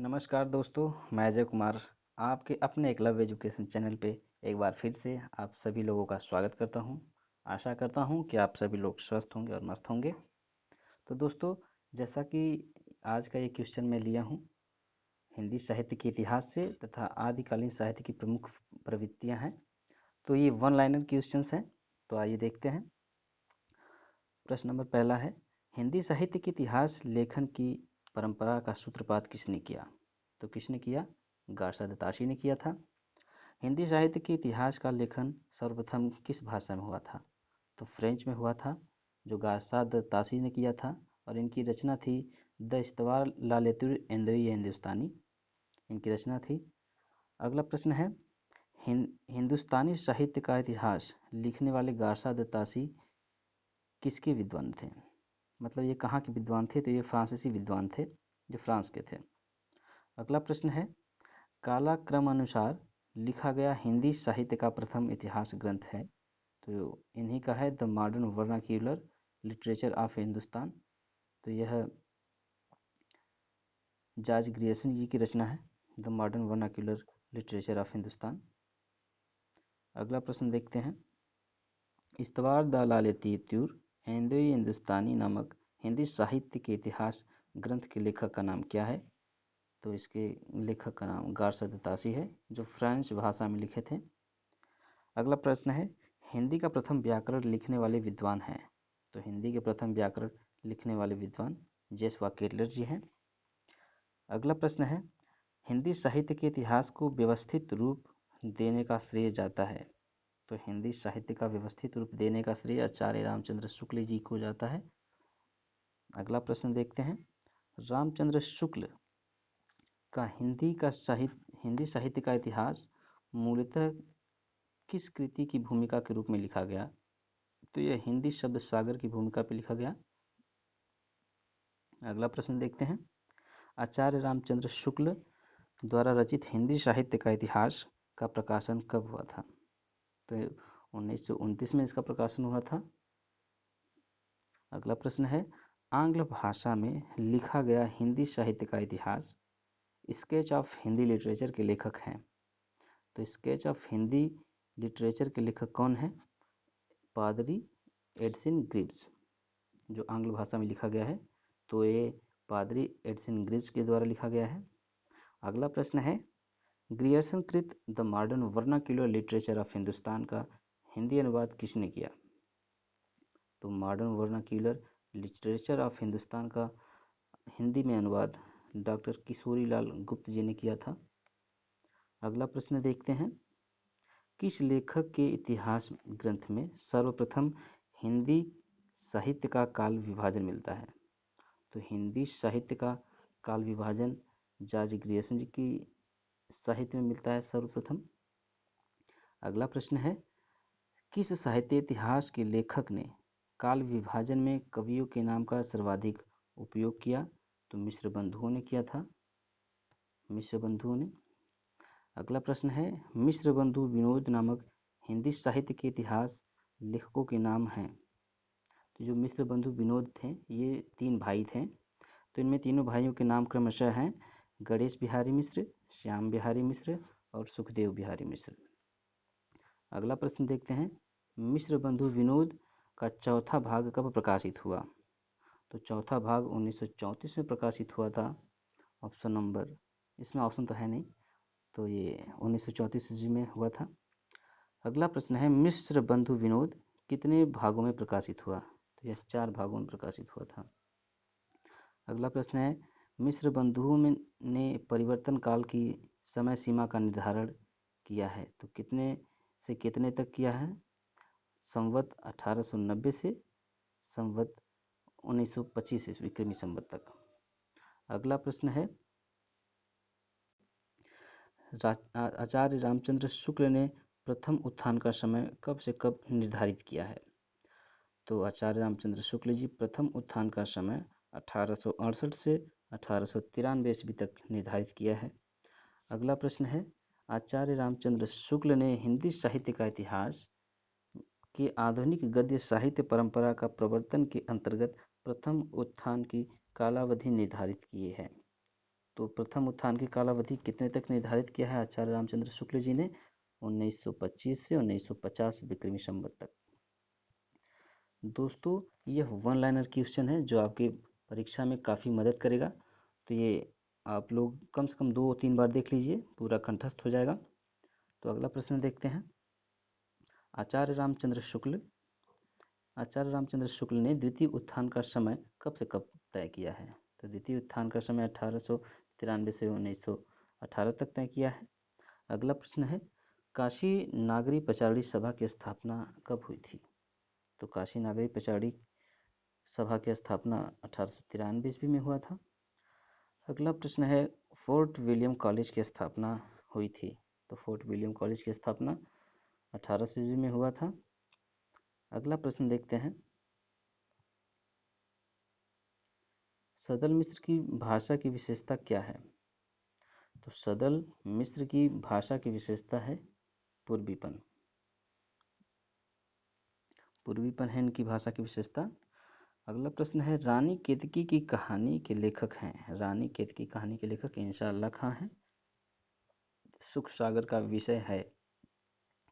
नमस्कार दोस्तों, मैं अजय कुमार आपके अपने एकलव्य एजुकेशन चैनल पे एक बार फिर से आप सभी लोगों का स्वागत करता हूं। आशा करता हूं कि आप सभी लोग स्वस्थ होंगे और मस्त होंगे। तो दोस्तों, जैसा कि आज का ये क्वेश्चन मैं लिया हूं हिंदी साहित्य के इतिहास से तथा आदिकालीन साहित्य की प्रमुख प्रवृत्तियां हैं। तो ये वन लाइनर क्वेश्चंस हैं। तो आइए देखते हैं। प्रश्न नंबर पहला है, हिंदी साहित्य के इतिहास लेखन की परंपरा का सूत्रपात किसने किया? तो किसने किया? गार्सा दत्ताशी ने किया था। हिंदी साहित्य के इतिहास का लेखन सर्वप्रथम किस भाषा में हुआ था? तो फ्रेंच में हुआ था, जो गार्सा दत्ताशी ने किया था। और इनकी रचना थी द इस्तवार ला लेतुर एंदोई हिंदुस्तानी, इनकी रचना थी। अगला प्रश्न है, हिंदुस्तानी साहित्य का इतिहास लिखने वाले गार्सा दत्ताशी किसके विद्वान थे? मतलब ये कहाँ के विद्वान थे? तो ये फ्रांसीसी विद्वान थे, जो फ्रांस के थे। अगला प्रश्न है, कालाक्रमानुसार लिखा गया हिंदी साहित्य का प्रथम इतिहास ग्रंथ है। तो इन्हीं का है the modern vernacular literature of Hindustan. तो यह जॉर्ज ग्रियर्सन जी की रचना है, the modern vernacular literature of Hindustan. अगला प्रश्न देखते हैं, इस्तवार द लालेतीतुर हिंदुई हिंदुस्तानी नामक हिंदी साहित्य के इतिहास ग्रंथ के लेखक का नाम क्या है? तो इसके लेखक का नाम गार्सा दत्ताशी है, जो फ्रेंच भाषा में लिखे थे। अगला प्रश्न है, हिंदी का प्रथम व्याकरण लिखने वाले विद्वान हैं। तो हिंदी के प्रथम व्याकरण लिखने वाले विद्वान जेसुआ केटलर जी हैं। अगला प्रश्न है, हिंदी साहित्य के इतिहास को व्यवस्थित रूप देने का श्रेय जाता है। तो हिंदी साहित्य का व्यवस्थित रूप देने का श्रेय आचार्य रामचंद्र शुक्ल जी को जाता है। अगला प्रश्न देखते हैं, रामचंद्र शुक्ल का हिंदी साहित्य का इतिहास मूलतः किस कृति की भूमिका के रूप में लिखा गया? तो यह हिंदी शब्द सागर की भूमिका पर लिखा गया। अगला प्रश्न देखते हैं, आचार्य रामचंद्र शुक्ल द्वारा रचित हिंदी साहित्य का इतिहास का प्रकाशन कब हुआ था? तो 1929 में इसका प्रकाशन हुआ था। अगला प्रश्न है, आंग्ल भाषा में लिखा गया हिंदी साहित्य का इतिहास स्केच ऑफ हिंदी लिटरेचर के लेखक हैं। तो स्केच ऑफ हिंदी लिटरेचर के लेखक कौन है? पादरी एडसिन ग्रिव्स, जो आंग्ल भाषा में लिखा गया है। तो ये पादरी एडसिन ग्रिव्स के द्वारा लिखा गया है। अगला प्रश्न है, ग्रियर्सन कृत the modern vernacular literature of Hindustan का हिंदी अनुवाद किसने किया? तो modern vernacular literature of Hindustan का हिंदी में अनुवाद डॉक्टर किशोरीलाल गुप्त जी ने किया था। अगला प्रश्न देखते हैं, किस लेखक के इतिहास ग्रंथ में सर्वप्रथम हिंदी साहित्य का काल विभाजन मिलता है? तो हिंदी साहित्य का काल विभाजन जॉर्ज ग्रियर्सन जी की साहित्य में मिलता है सर्वप्रथम। अगला प्रश्न है, किस साहित्य इतिहास के लेखक ने काल विभाजन में कवियों के नाम का सर्वाधिक उपयोग किया? तो मिश्र बंधुओं ने किया था, मिश्र बंधुओं ने। अगला प्रश्न है, मिश्र बंधु विनोद नामक हिंदी साहित्य के इतिहास लेखकों के नाम हैं। तो जो मिश्र बंधु विनोद थे, ये 3 भाई थे। तो इनमें तीनों भाइयों के नाम क्रमशः हैं गणेश बिहारी मिश्र, श्याम बिहारी मिश्र और सुखदेव बिहारी मिश्र। अगला प्रश्न देखते हैं, मिश्र बंधु विनोद का चौथा भाग कब प्रकाशित हुआ? तो चौथा भाग 1934 में प्रकाशित हुआ था। ऑप्शन नंबर, इसमें ऑप्शन तो है नहीं, तो ये 1934 ईस्वी में हुआ था। अगला प्रश्न है, मिश्र बंधु विनोद कितने भागों में प्रकाशित हुआ? तो यह 4 भागों में प्रकाशित हुआ था। अगला प्रश्न है, मिश्र बंधुओं ने परिवर्तन काल की समय सीमा का निर्धारण किया है। तो कितने से कितने तक किया है? संवत 1890 से संवत 1925 ईस्वी क्रमी संवत तक। अगला प्रश्न है, आचार्य रामचंद्र शुक्ल ने प्रथम उत्थान का समय कब से कब निर्धारित किया है? तो आचार्य रामचंद्र शुक्ल जी प्रथम उत्थान का समय 1868 से 1893 ईस्वी तक निर्धारित किया है। अगला प्रश्न है, आचार्य रामचंद्र शुक्ल ने हिंदी साहित्य का इतिहास की आधुनिक गद्य साहित्य परंपरा का प्रवर्तन के अंतर्गत प्रथम उत्थान की कालावधि निर्धारित की है। तो प्रथम उत्थान की कालावधि कितने तक निर्धारित किया है आचार्य रामचंद्र शुक्ल जी ने? 1925 से 1950 विक्रमी संवत तक। दोस्तों यह वन लाइनर क्वेश्चन है जो आपकी परीक्षा में काफ़ी मदद करेगा, तो ये आप लोग कम से कम 2-3 बार देख लीजिए, पूरा कंठस्थ हो जाएगा। तो अगला प्रश्न देखते हैं। आचार्य रामचंद्र शुक्ल ने द्वितीय उत्थान का समय कब से कब तय किया है? तो द्वितीय उत्थान का समय 1893 से 1918 तक तय किया है। अगला प्रश्न है, काशी नागरी पचाड़ी सभा की स्थापना कब हुई थी? तो काशी नागरी पचाड़ी सभा की स्थापना 1893 ईस्वी में हुआ था। अगला प्रश्न है, फोर्ट विलियम कॉलेज की स्थापना हुई थी? तो फोर्ट विलियम कॉलेज की स्थापना 1800 ईस्वी में हुआ था। अगला प्रश्न देखते हैं, सदल मिस्र की भाषा की विशेषता क्या है? तो सदल मिस्र की भाषा की विशेषता है पूर्वीपन है इनकी भाषा की विशेषता। अगला प्रश्न है, रानी केतकी की कहानी के लेखक हैं? रानी केतकी कहानी के लेखक इंशाअल्लाह खां हैं। सुख सागर का विषय है?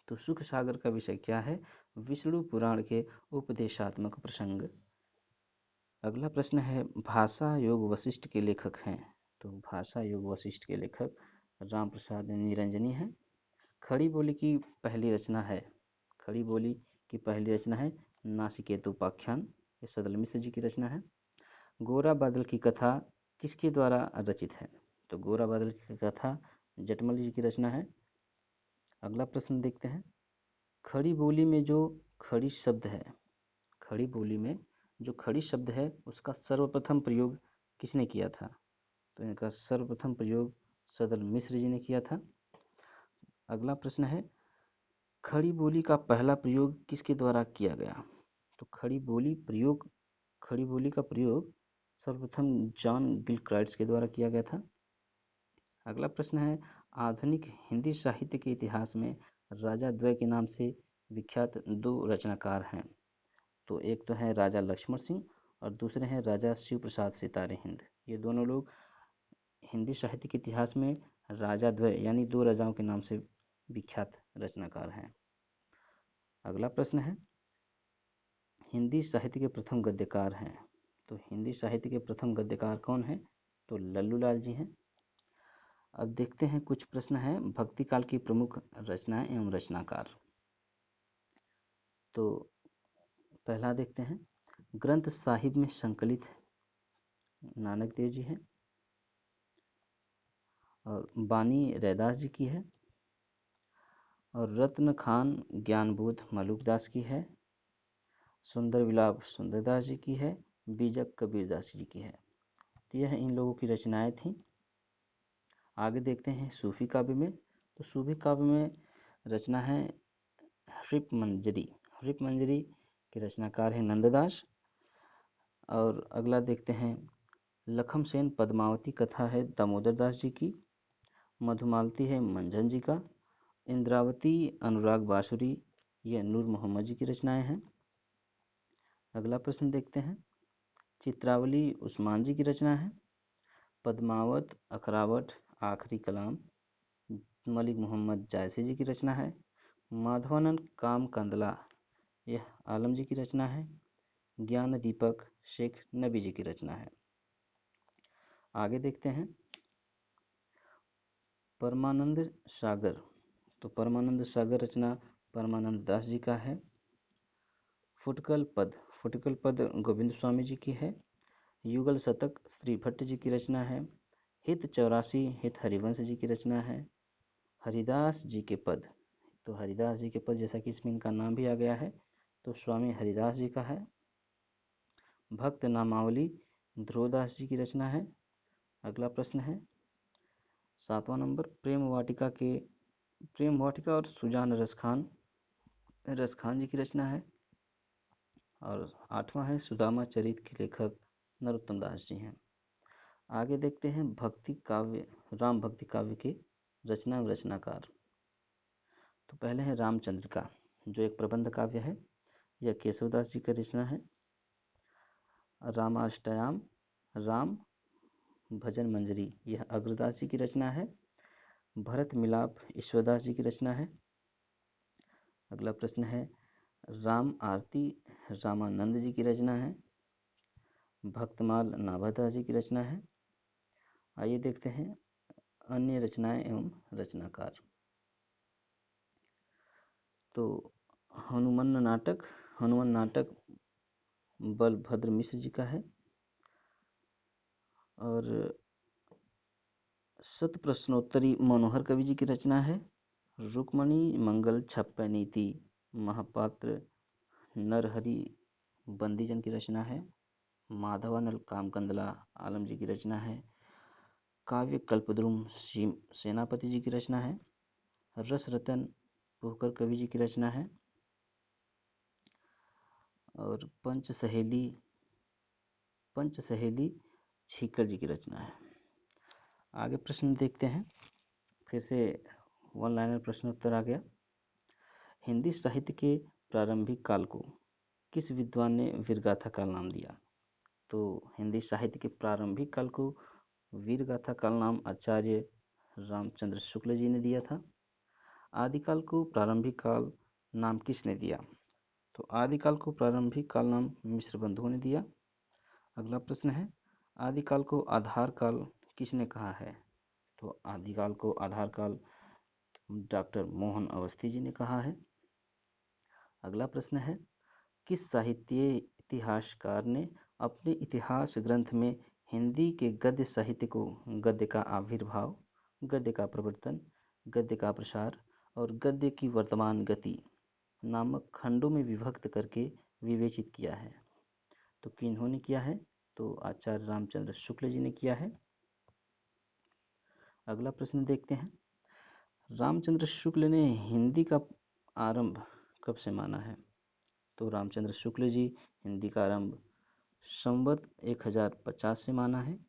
तो सुख सागर का विषय क्या है? विष्णु पुराण के उपदेशात्मक प्रसंग। अगला प्रश्न है, भाषा योग वशिष्ठ के लेखक हैं? तो भाषा योग वशिष्ठ के लेखक राम प्रसाद निरंजनी हैं। खड़ी बोली की पहली रचना है? खड़ी बोली की पहली रचना है नासिकेत उपाख्यान, ये सदल मिश्र जी की रचना है। गोरा बादल की कथा किसके द्वारा रचित है? तो गोरा बादल की कथा जटमल जी की रचना है। अगला प्रश्न देखते हैं, खड़ी बोली में जो खड़ी शब्द है, खड़ी बोली में जो खड़ी शब्द है उसका सर्वप्रथम प्रयोग किसने किया था? तो इनका सर्वप्रथम प्रयोग सदल मिश्र जी ने किया था। अगला प्रश्न है, खड़ी बोली का पहला प्रयोग किसके द्वारा किया गया? तो खड़ी बोली का प्रयोग सर्वप्रथम जॉन गिलक्राइट्स के द्वारा किया गया था। अगला प्रश्न है, आधुनिक हिंदी साहित्य के इतिहास में राजा द्वय के नाम से विख्यात 2 रचनाकार हैं? तो एक तो है राजा लक्ष्मण सिंह और दूसरे हैं राजा शिव प्रसाद सितारे हिंद। ये दोनों लोग हिंदी साहित्य के इतिहास में राजा द्वय यानी 2 राजाओं के नाम से विख्यात रचनाकार हैं। अगला प्रश्न है, हिंदी साहित्य के प्रथम गद्यकार हैं? तो हिंदी साहित्य के प्रथम गद्यकार कौन हैं? तो लल्लू लाल जी हैं। अब देखते हैं कुछ प्रश्न हैं, भक्ति काल की प्रमुख रचनाएं एवं रचनाकार। तो पहला देखते हैं, ग्रंथ साहिब में संकलित नानक देव जी हैं और बानी रैदास जी की है और रत्न खान ज्ञानबोध मलुकदास की है, सुंदर विलाप सुंदरदास जी की है, बीजक कबीरदास जी की है। तो यह इन लोगों की रचनाएं थीं। आगे देखते हैं सूफी काव्य में। तो सूफी काव्य में रचना है हृप मंजरी के रचनाकार हैं नंददास। और अगला देखते हैं, लखम सेन पद्मावती कथा है दामोदर दास जी की, मधुमालती है मंझन जी का, इंद्रावती अनुराग बांसुरी ये नूर मोहम्मद जी की रचनाएं हैं। अगला प्रश्न देखते हैं, चित्रावली उस्मान जी की रचना है, पद्मावत अखरावट आखिरी कलाम मलिक मोहम्मद जायसी जी की रचना है, माधवानंद काम कंदला यह आलम जी की रचना है, ज्ञान दीपक शेख नबी जी की रचना है। आगे देखते हैं, परमानंद सागर। तो परमानंद सागर रचना परमानंद दास जी का है। फुटकल पद गोविंद स्वामी जी की है। युगल शतक श्री भट्ट जी की रचना है। हित 84 हित हरिवंश जी की रचना है। हरिदास जी के पद, तो हरिदास जी के पद जैसा कि इसमें इनका नाम भी आ गया है तो स्वामी हरिदास जी का है। भक्त नामावली ध्रुवदास जी की रचना है। अगला प्रश्न है 7वां नंबर, प्रेम वाटिका और सुजान रसखान जी की रचना है। और 8वां है सुदामा चरित के लेखक नरोत्तम दास जी हैं। आगे देखते हैं राम भक्ति काव्य के रचना व रचनाकार। तो पहले है रामचंद्रिका जो एक प्रबंध काव्य है, यह केशवदास जी का रचना है। रामाष्टयाम राम भजन मंजरी यह अग्रदास जी की रचना है। भरत मिलाप ईश्वरदास जी की रचना है। अगला प्रश्न है राम आरती रामानंद जी की रचना है। भक्तमाल नाभादास जी की रचना है। आइए देखते हैं अन्य रचनाएं एवं रचनाकार। तो हनुमान नाटक बलभद्र मिश्र जी का है। और शत प्रश्नोत्तरी मनोहर कवि जी की रचना है। रुक्मणी मंगल छप्पै नीति महापात्र नरहरि बंदीजन की रचना है। माधवानल कामकंदला आलम जी की रचना है। काव्य कल्पद्रुम सेनापति जी की रचना है। रस रतन पुहकर कवि जी की रचना है। और पंच सहेली छीकर जी की रचना है। आगे प्रश्न देखते हैं। फिर से वन लाइनर प्रश्न उत्तर आ गया। हिंदी साहित्य के प्रारंभिक काल को किस विद्वान ने वीरगाथा काल नाम दिया? तो हिंदी साहित्य के प्रारंभिक काल को वीरगाथा काल नाम आचार्य रामचंद्र शुक्ल जी ने दिया था। आदिकाल को प्रारंभिक काल नाम किसने दिया? तो आदिकाल को प्रारंभिक काल नाम मिश्र बंधुओं ने दिया। अगला प्रश्न है आदिकाल को आधार काल किसने कहा है? तो आदिकाल को आधार काल डॉक्टर मोहन अवस्थी जी ने कहा है। अगला प्रश्न है किस साहित्य इतिहासकार ने अपने इतिहास ग्रंथ में हिंदी के गद्य साहित्य को गद्य का आविर्भाव, गद्य का प्रवर्तन, गद्य का प्रसार और गद्य की वर्तमान गति नामक खंडों में विभक्त करके विवेचित किया है? तो किन्होंने किया है? तो आचार्य रामचंद्र शुक्ल जी ने किया है। अगला प्रश्न देखते हैं रामचंद्र शुक्ल ने हिंदी का आरंभ कब से माना है? तो रामचंद्र शुक्ल जी हिंदी का आरंभ संवत 1050 से माना है।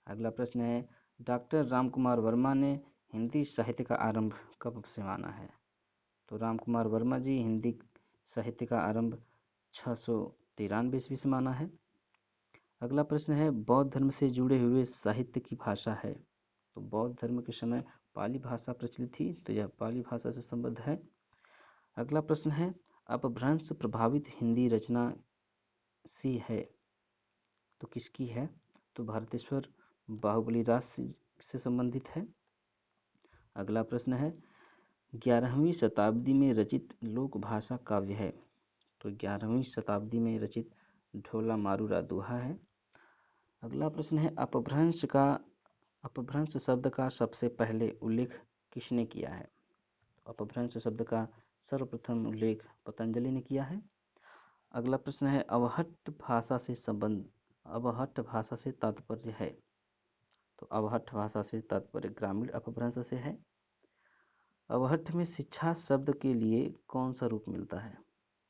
अगला प्रश्न है डॉक्टर रामकुमार वर्मा ने हिंदी साहित्य का आरंभ कब से माना है? तो रामकुमार वर्मा जी हिंदी साहित्य का आरंभ 693 ईस्वी से माना है। अगला प्रश्न है बौद्ध धर्म से जुड़े हुए साहित्य की भाषा है? तो बौद्ध धर्म के समय पाली भाषा प्रचलित थी, तो यह पाली भाषा से संबद्ध है। अगला प्रश्न है अपभ्रंश प्रभावित हिंदी रचना सी है तो किसकी है? तो भारतेश्वर बाहुबली राज से संबंधित है। अगला प्रश्न है 11वीं शताब्दी में रचित लोक भाषा काव्य है? तो 11वीं शताब्दी में रचित ढोला मारूरा दोहा है। अगला प्रश्न है अपभ्रंश शब्द का सबसे पहले उल्लेख किसने किया है? अपभ्रंश शब्द का सर्वप्रथम उल्लेख पतंजलि ने किया है। अगला प्रश्न है अवहट्ट भाषा से तात्पर्य है? तो अवहट्ट भाषा से तात्पर्य ग्रामीण अपभ्रंश से है। अवहट्ट में शिक्षा शब्द के लिए कौन सा रूप मिलता है?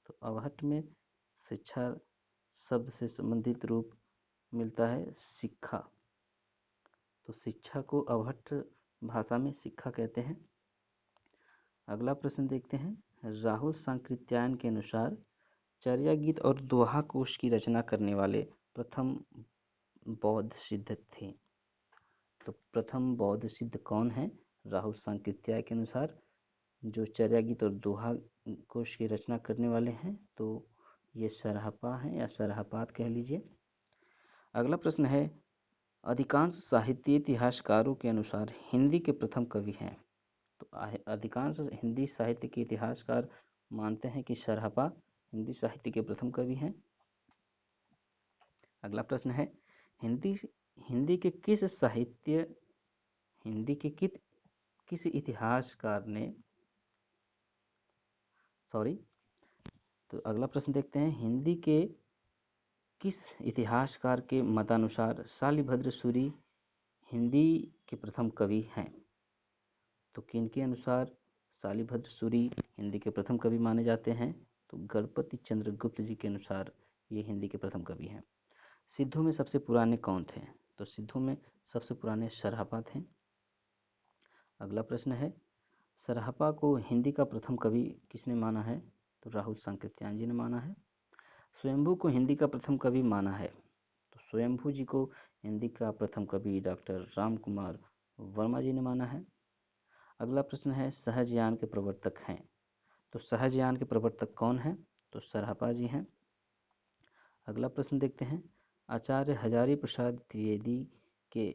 तो अवहट्ट में शिक्षा शब्द से संबंधित रूप मिलता है शिक्षा। तो शिक्षा को अवहट्ट भाषा में शिक्षा कहते हैं। अगला प्रश्न देखते हैं राहुल सांकृत्यायन के अनुसार चर्या गीत और दोहा कोश की रचना करने वाले प्रथम बौद्ध सिद्ध थे। तो प्रथम बौद्ध सिद्ध कौन है? राहुल सांकृत्याय के अनुसार जो चर्या गीत और दोहा कोश की रचना करने वाले हैं तो ये सरहपा हैं या सरहपात कह लीजिए। अगला प्रश्न है अधिकांश साहित्य इतिहासकारों के अनुसार हिंदी के प्रथम कवि हैं? तो अधिकांश हिंदी साहित्य के इतिहासकार मानते हैं कि सरहपा हिंदी साहित्य के प्रथम कवि हैं। अगला प्रश्न है हिंदी के किस इतिहासकार ने तो अगला प्रश्न देखते हैं हिंदी के किस इतिहासकार के मतानुसार शालिभद्र सूरी हिंदी के प्रथम कवि हैं? तो किनके अनुसार शालिभद्र सूरी हिंदी के प्रथम कवि माने जाते हैं? तो गणपति चंद्र गुप्त जी के अनुसार ये हिंदी के प्रथम कवि हैं। सिद्धों में सबसे पुराने कौन थे? तो सिद्धों में सबसे पुराने सरहपा थे। अगला प्रश्न है सरहपा को हिंदी का प्रथम कवि किसने माना है? तो राहुल सांकृत्यायन जी ने माना है। स्वयंभू को हिंदी का प्रथम कवि माना है? तो स्वयंभू जी को हिंदी का प्रथम कवि डॉक्टर राम कुमार वर्मा जी ने माना है। अगला प्रश्न है सहजयान के प्रवर्तक हैं, तो सहजयान के प्रवर्तक कौन हैं? तो सरापा जी हैं। अगला प्रश्न देखते हैं, आचार्य हजारी प्रसाद द्विवेदी के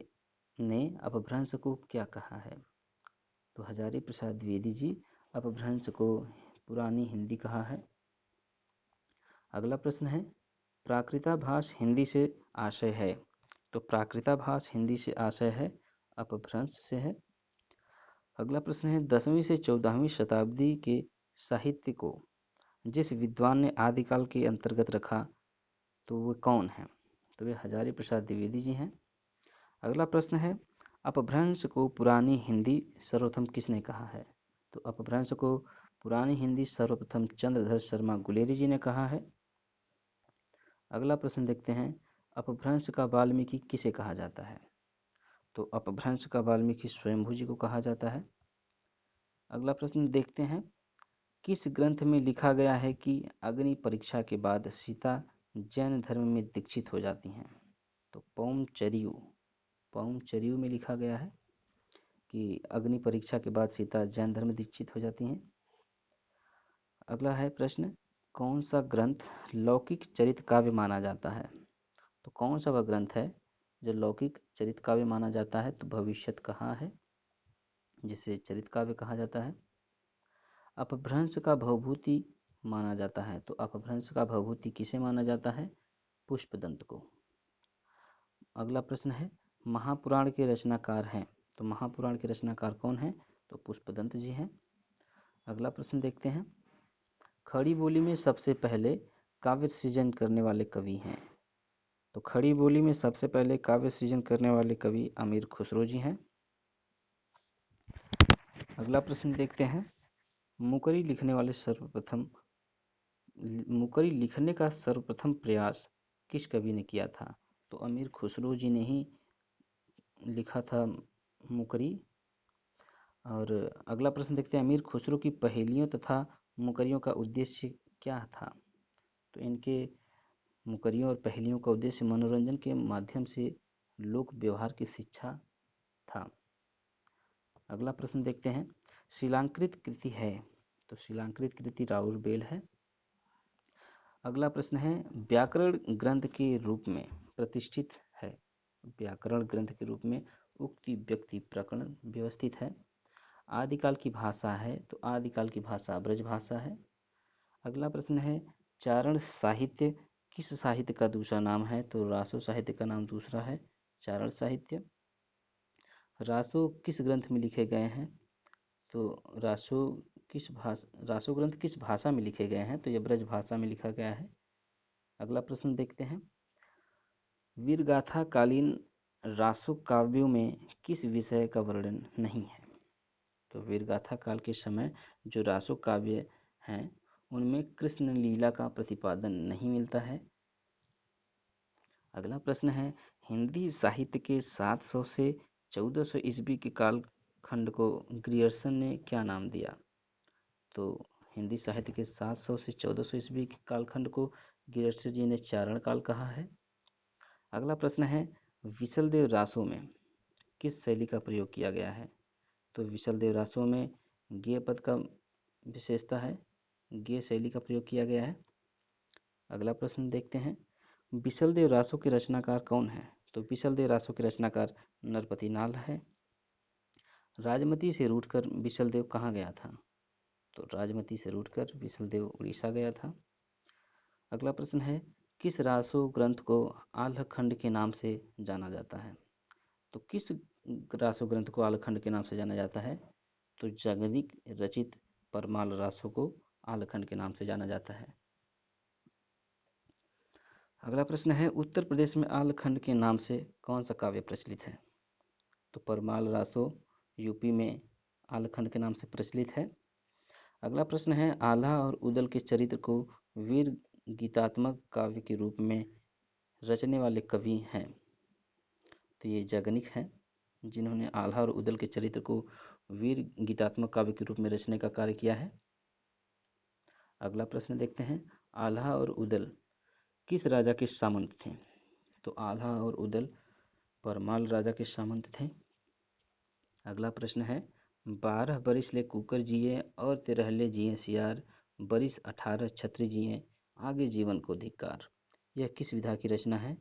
ने अपभ्रंश को क्या कहा है? तो हजारी प्रसाद द्विवेदी जी अपभ्रंश को पुरानी हिंदी कहा है। अगला प्रश्न है, प्राकृताभास हिंदी से आशय है, तो प्राकृताभास हिंदी से आशय है, अपभ्रंश से है। अगला प्रश्न है, 10वीं से 14वीं शताब्दी के साहित्य को जिस विद्वान ने आदिकाल के अंतर्गत रखा तो वो कौन है? तो वे हजारी प्रसाद द्विवेदी जी हैं। अगला प्रश्न है, अपभ्रंश को पुरानी हिंदी सर्वप्रथम किसने कहा है? तो अपभ्रंश को पुरानी हिंदी सर्वप्रथम चंद्रधर शर्मा गुलेरी जी ने कहा है। अगला प्रश्न देखते हैं, अपभ्रंश का वाल्मीकि किसे कहा जाता है? तो अपभ्रंश का वाल्मीकि स्वयंभू जी को कहा जाता है। अगला प्रश्न देखते हैं, किस ग्रंथ में लिखा गया है कि अग्नि परीक्षा के बाद सीता जैन धर्म में दीक्षित हो जाती हैं? तो पौमचरियु में लिखा गया है कि अग्नि परीक्षा के बाद सीता जैन धर्म में दीक्षित हो जाती हैं। अगला है प्रश्न, कौन सा ग्रंथ लौकिक चरित काव्य माना जाता है? तो कौन सा वह ग्रंथ है जो लौकिक चरित काव्य माना जाता है? तो भविष्यत कहाँ है जिसे चरित काव्य कहा जाता है। अपभ्रंश का भवभूति माना जाता है, तो अपभ्रंश का भवभूति किसे माना जाता है? पुष्पदंत को। अगला प्रश्न है, महापुराण के रचनाकार हैं, तो महापुराण के रचनाकार कौन हैं? तो पुष्पदंत जी हैं। अगला प्रश्न देखते हैं, खड़ी बोली में सबसे पहले काव्य सृजन करने वाले कवि हैं, तो खड़ी बोली में सबसे पहले काव्य सृजन करने वाले कवि अमीर खुसरो जी हैं। अगला प्रश्न देखते हैं, मुकरी लिखने का सर्वप्रथम प्रयास किस कवि ने किया था? तो अमीर खुसरो जी ने ही लिखा था मुकरी। और अगला प्रश्न देखते हैं, अमीर खुसरो की पहेलियों तथा मुकरियों का उद्देश्य क्या था? तो इनके मुकरियों और पहेलियों का उद्देश्य मनोरंजन के माध्यम से लोक व्यवहार की शिक्षा था। अगला प्रश्न देखते हैं, शिलांकृत कृति है, तो शिलांकृत कृति राउरबेल है। अगला प्रश्न है, व्याकरण ग्रंथ के रूप में प्रतिष्ठित है, व्याकरण ग्रंथ के रूप में उक्ति व्यक्ति प्रकरण व्यवस्थित है। आदिकाल की भाषा है, तो आदिकाल की भाषा ब्रज भाषा है। अगला प्रश्न है, चारण साहित्य किस साहित्य का दूसरा नाम है? तो रासो साहित्य का नाम दूसरा है चारण साहित्य। रासो किस ग्रंथ में लिखे गए हैं? तो रासो ग्रंथ किस भाषा में लिखे गए हैं? तो यह ब्रज भाषा में लिखा गया है। अगला प्रश्न देखते हैं, वीरगाथा कालीन रासो काव्यों में किस विषय का वर्णन नहीं है? तो वीरगाथा काल के समय जो रासो काव्य हैं उनमें कृष्ण लीला का प्रतिपादन नहीं मिलता है। अगला प्रश्न है, हिंदी साहित्य के 700 से 1400 ईस्वी के कालखंड को ग्रियर्सन ने क्या नाम दिया? तो हिंदी साहित्य के 700 से 1400 ईस्वी के कालखंड को ग्रियर्सन जी ने चारण काल कहा है। अगला प्रश्न है, विशलदेव रासों में किस शैली का प्रयोग किया गया है? तो विशलदेव रासों में गेय पद का विशेषता है, गेय शैली का प्रयोग किया गया है। अगला प्रश्न देखते हैं, विशलदेव रासों के रचनाकार कौन है? तो विशलदेव रासों के रचनाकार नरपति नाल है। राजमती से रूठकर विशलदेव कहाँ गया था? तो राजमती से रूठकर विशलदेव उड़ीसा गया था। अगला प्रश्न है, किस रासो ग्रंथ को आल्हखंड के नाम से जाना जाता है? तो किस रासो ग्रंथ को आल्हखंड के नाम से जाना जाता है? तो जगनिक रचित परमाल रासो को आल्हखंड के नाम से जाना जाता है। अगला प्रश्न है, उत्तर प्रदेश में आल्हखंड के नाम से कौन सा काव्य प्रचलित है? तो परमाल रासो यूपी में आल्हखंड के नाम से प्रचलित है। अगला प्रश्न है, आल्हा और उदल के चरित्र को वीर गीतात्मक काव्य के रूप में रचने वाले कवि हैं? तो ये जगनिक हैं जिन्होंने आल्हा और उदल के चरित्र को वीर गीतात्मक काव्य के रूप में रचने का कार्य किया है। अगला प्रश्न देखते हैं, आल्हा और उदल किस राजा के सामंत थे? तो आल्हा और उदल परमाल राजा के सामंत थे। अगला प्रश्न है 12 बरिस ले कुकर जिए और 13 ले जिए सियार, बरिस 18 छत्री जिए आगे जीवन को धिक्कार। यह किस विधा की रचना है?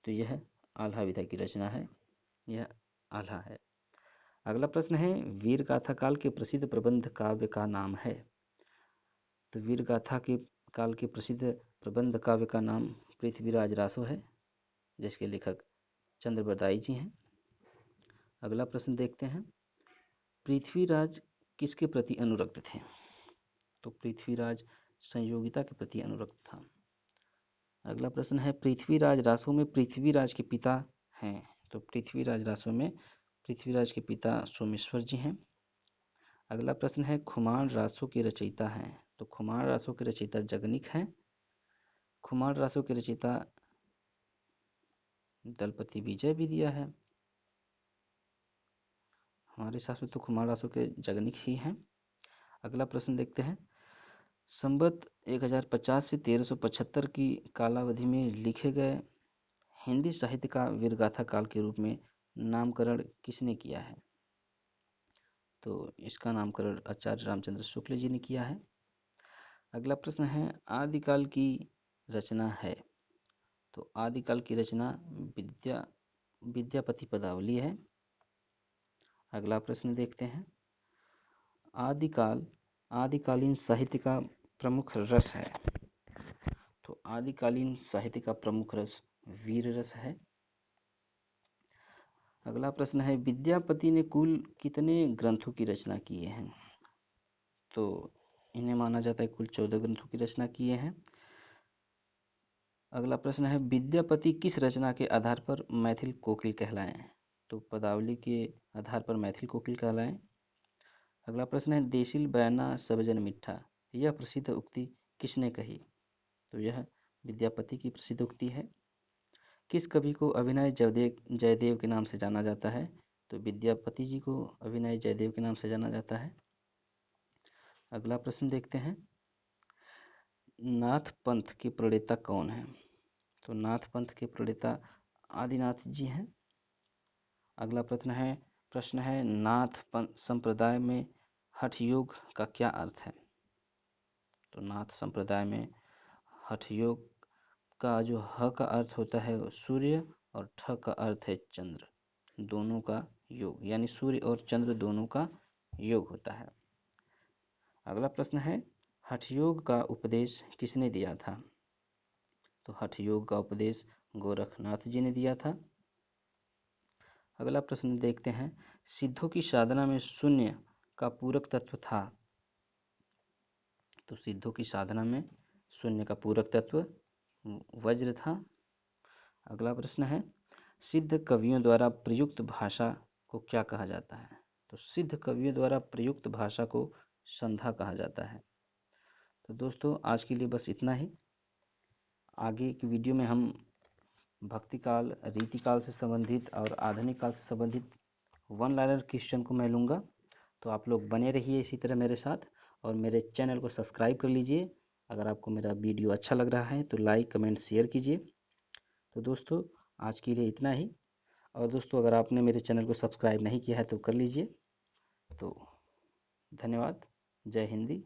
तो यह आल्हा विधा की रचना है, यह आल्हा है। अगला प्रश्न है वीर गाथा काल के प्रसिद्ध प्रबंध काव्य का नाम है। तो वीर गाथा के काल के प्रसिद्ध प्रबंध काव्य का नाम पृथ्वीराज रासो है, जिसके लेखक चंद्रबरदाई जी हैं। अगला प्रश्न देखते हैं पृथ्वीराज किसके प्रति अनुरक्त थे? तो पृथ्वीराज संयोगिता के प्रति अनुरक्त था। अगला प्रश्न है पृथ्वीराज रासो में पृथ्वीराज के पिता हैं। तो पृथ्वीराज रासो में पृथ्वीराज के पिता सोमेश्वर जी हैं। अगला प्रश्न है खुमान रासो के रचयिता हैं। तो खुमान रासो के रचयिता जगनिक हैं। खुमान रासो के रचयिता दलपति विजय भी दिया है, हमारे हिसाब से तो खुमान रासो के जगनिक ही हैं। अगला प्रश्न देखते हैं संवत 1050 से 1375 की कालावधि में लिखे गए हिंदी साहित्य का वीरगाथा काल के रूप में नामकरण किसने किया है? तो इसका नामकरण आचार्य रामचंद्र शुक्ल जी ने किया है। अगला प्रश्न है आदिकाल की रचना है। तो आदिकाल की रचना विद्यापति पदावली है। अगला प्रश्न देखते हैं आदिकालीन साहित्य का प्रमुख रस है। तो आदिकालीन साहित्य का प्रमुख रस वीर रस है। अगला प्रश्न है विद्यापति ने कुल कितने ग्रंथों की रचना किए हैं? तो इन्हें माना जाता है कुल 14 ग्रंथों की रचना किए हैं। अगला प्रश्न है विद्यापति किस रचना के आधार पर मैथिल कोकिल कहलाए? तो पदावली के आधार पर मैथिल कोकिल कहलाए। अगला प्रश्न है देसिल बयाना सब जन मिठा, यह प्रसिद्ध उक्ति किसने कही? तो यह विद्यापति की प्रसिद्ध उक्ति है। किस कवि को अभिनय जयदेव के नाम से जाना जाता है? तो विद्यापति जी को अभिनय जयदेव के नाम से जाना जाता है। अगला प्रश्न देखते हैं नाथ पंथ के प्रणेता कौन है? तो नाथ पंथ के प्रणेता आदिनाथ जी हैं। अगला प्रश्न है नाथ पंथ संप्रदाय में हठ योग का क्या अर्थ है? तो नाथ संप्रदाय में हठ योग का जो ह का अर्थ होता है वो सूर्य और ठ का अर्थ है चंद्र, दोनों का योग, यानी सूर्य और चंद्र दोनों का योग होता है। अगला प्रश्न है हठ योग का उपदेश किसने दिया था? तो हठ योग का उपदेश गोरखनाथ जी ने दिया था। अगला प्रश्न देखते हैं सिद्धों की साधना में शून्य का पूरक तत्व था। तो सिद्धों की साधना में शून्य का पूरक तत्व वज्र था। अगला प्रश्न है सिद्ध कवियों द्वारा प्रयुक्त भाषा को क्या कहा जाता है? तो सिद्ध कवियों द्वारा प्रयुक्त भाषा को संधा कहा जाता है। तो दोस्तों आज के लिए बस इतना ही। आगे की वीडियो में हम भक्ति काल, रीतिकाल से संबंधित और आधुनिक काल से संबंधित वन लाइनर क्वेश्चन को मैं लूँगा। तो आप लोग बने रहिए इसी तरह मेरे साथ और मेरे चैनल को सब्सक्राइब कर लीजिए। अगर आपको मेरा वीडियो अच्छा लग रहा है तो लाइक कमेंट शेयर कीजिए। तो दोस्तों आज के लिए इतना ही। और दोस्तों अगर आपने मेरे चैनल को सब्सक्राइब नहीं किया है तो कर लीजिए। तो धन्यवाद। जय हिंदी।